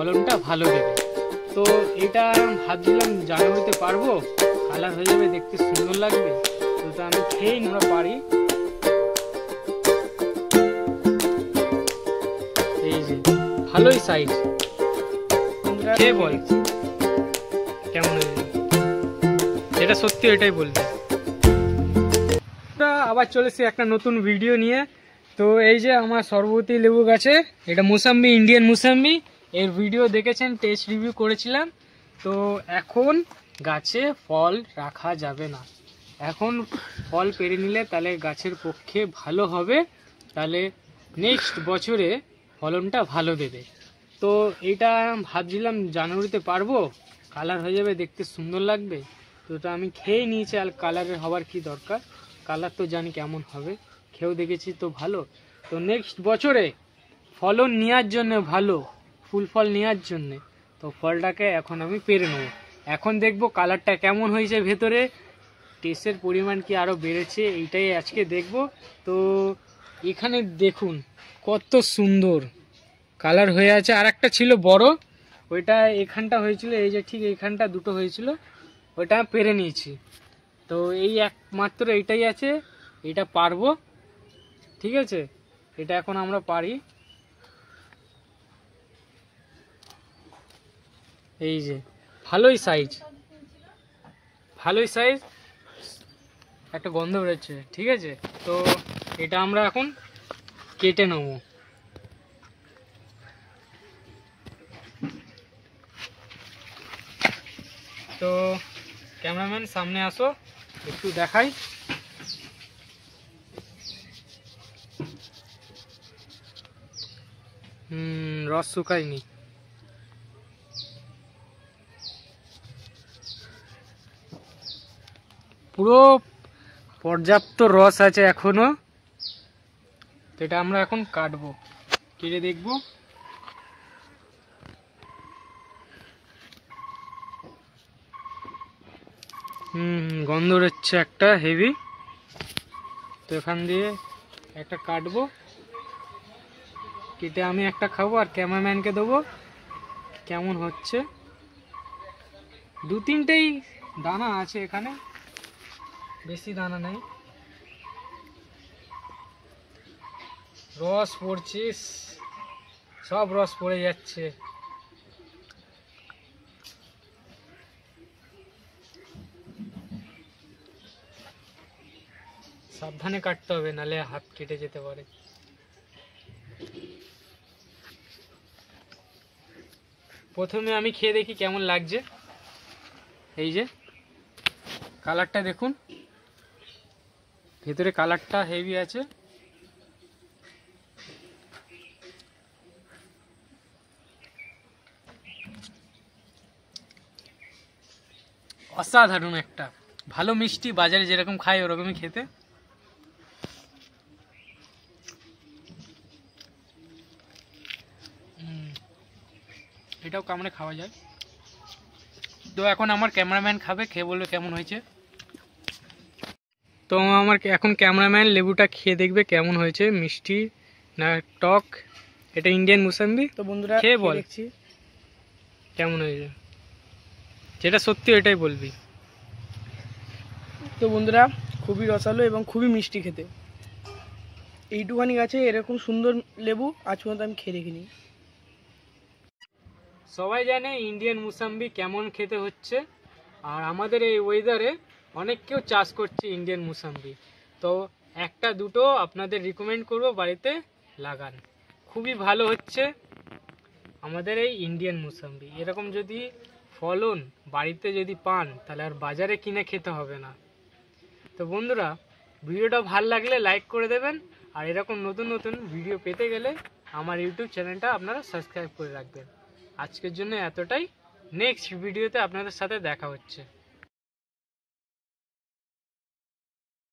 ফলনটা ভালো দেবে। তো এটা ভাবছিলাম জানুয়ারিতে পারবো, কালার হয়ে যাবে, দেখতে সুন্দর লাগবে। তো আমি খেয়েই আমরা পারি। এই যে ভালোই সাইজ, খেয়ে বল কেমন হয়েছে। যেটা সত্যি ওইটাই বলবে। আবার চলেছি একটা নতুন ভিডিও নিয়ে। তো এই যে আমার সরবতি লেবু গাছে, এটা মুসাম্বি, ইন্ডিয়ান মুসাম্বি, এর ভিডিও দেখেছেন, টেস্ট রিভিউ করেছিলাম। তো এখন গাছে ফল রাখা যাবে না, এখন ফল পেরে নিলে তাহলে গাছের পক্ষে ভালো হবে, তাহলে নেক্সট বছরে ফলনটা ভালো দেবে। তো এটা ভাবছিলাম জানুয়ারিতে পারবো, কালার হয়ে যাবে, দেখতে সুন্দর লাগবে। তো এটা আমি খেয়ে নিয়েছি, আর কালারের হওয়ার কি দরকার, কালার তো জানি কেমন হবে, খেয়েও দেখেছি তো ভালো। তো নেক্সট বছরে ফলন নেওয়ার জন্য, ভালো ফুল ফল নেওয়ার জন্যে, তো ফলটাকে এখন আমি পেরে নেব। এখন দেখবো কালারটা কেমন হয়েছে, ভেতরে টেস্টের পরিমাণ কি আরও বেড়েছে, এইটাই আজকে দেখব। তো এখানে দেখুন কত সুন্দর কালার হয়ে আছে। আর একটা ছিল বড়, ওইটা এখানটা হয়েছিল, এই যে ঠিক এইখানটা দুটো হয়েছিল, ওইটা পেরে নিয়েছি। তো এই একমাত্র এইটাই আছে, এটা পারবো, ঠিক আছে, এটা এখন আমরা পারি। এই যে ভালোই সাইজ, ভালোই সাইজ, একটা গন্ধ বেরোচ্ছে, ঠিক আছে। তো এটা আমরা এখন কেটে নেব। তো ক্যামেরাম্যান সামনে আসো, একটু দেখাই। রস শুকায়নি, পুরো পর্যাপ্ত রস আছে এখনো। তো এটা আমরা এখন কাটবো, কেটে দেখবো। গন্ধ হচ্ছে একটা হেভি। তো এখান দিয়ে একটা কাটবো, কেটে আমি একটা খাবো আর ক্যামেরাম্যানকে দেবো। কেমন হচ্ছে, দু তিনটেই দানা আছে এখানে, বেশি দানা নেই। রস পড়ছে, সব রস পড়ে যাচ্ছে। সাবধানে কাটতে হবে, নালে হাত কেটে যেতে পারে। প্রথমে আমি খেয়ে দেখি কেমন লাগছে। এই যে কালারটা দেখুন, ভেতরে কালারটা হেভি আছে। অসাধারণ একটা, ভালো মিষ্টি, বাজারে যেরকম খাই ওরকমই খেতে। এটাও কামড়ে খাওয়া যায়। তো এখন আমার ক্যামেরাম্যান খাবে, খেয়ে বলবে কেমন হয়েছে। তো আমার এখন ক্যামেরাম্যান লেবুটা খেয়ে দেখবে কেমন হয়েছে, মিষ্টি না টক। এটা ইন্ডিয়ান মুসাম্বি। তো বন্ধুরা খেয়ে বল কেমন হয়েছে, যেটা সত্যি ওইটাই বলবি। তো বন্ধুরা খুবই রসালো এবং খুবই মিষ্টি খেতে। এইটুখানি গাছে এরকম সুন্দর লেবু আজ পর্যন্ত আমি খেয়ে দেখিনি। সবাই জানে ইন্ডিয়ান মুসাম্বি কেমন খেতে হচ্ছে, আর আমাদের এই ওয়েদারে অনেক কেউ চাষ করছে ইন্ডিয়ান মুসাম্বি। তো একটা দুটো আপনাদের রিকমেন্ড করব, বাড়িতে লাগান, খুবই ভালো হচ্ছে আমাদের এই ইন্ডিয়ান মুসাম্বি। এরকম যদি ফলন বাড়িতে যদি পান, তাহলে আর বাজারে কিনে খেতে হবে না। তো বন্ধুরা ভিডিওটা ভালো লাগলে লাইক করে দেবেন, আর এরকম নতুন নতুন ভিডিও পেতে গেলে আমার ইউটিউব চ্যানেলটা আপনারা সাবস্ক্রাইব করে রাখবেন। আজকের জন্য এতটাই, নেক্সট ভিডিওতে আপনাদের সাথে দেখা হচ্ছে।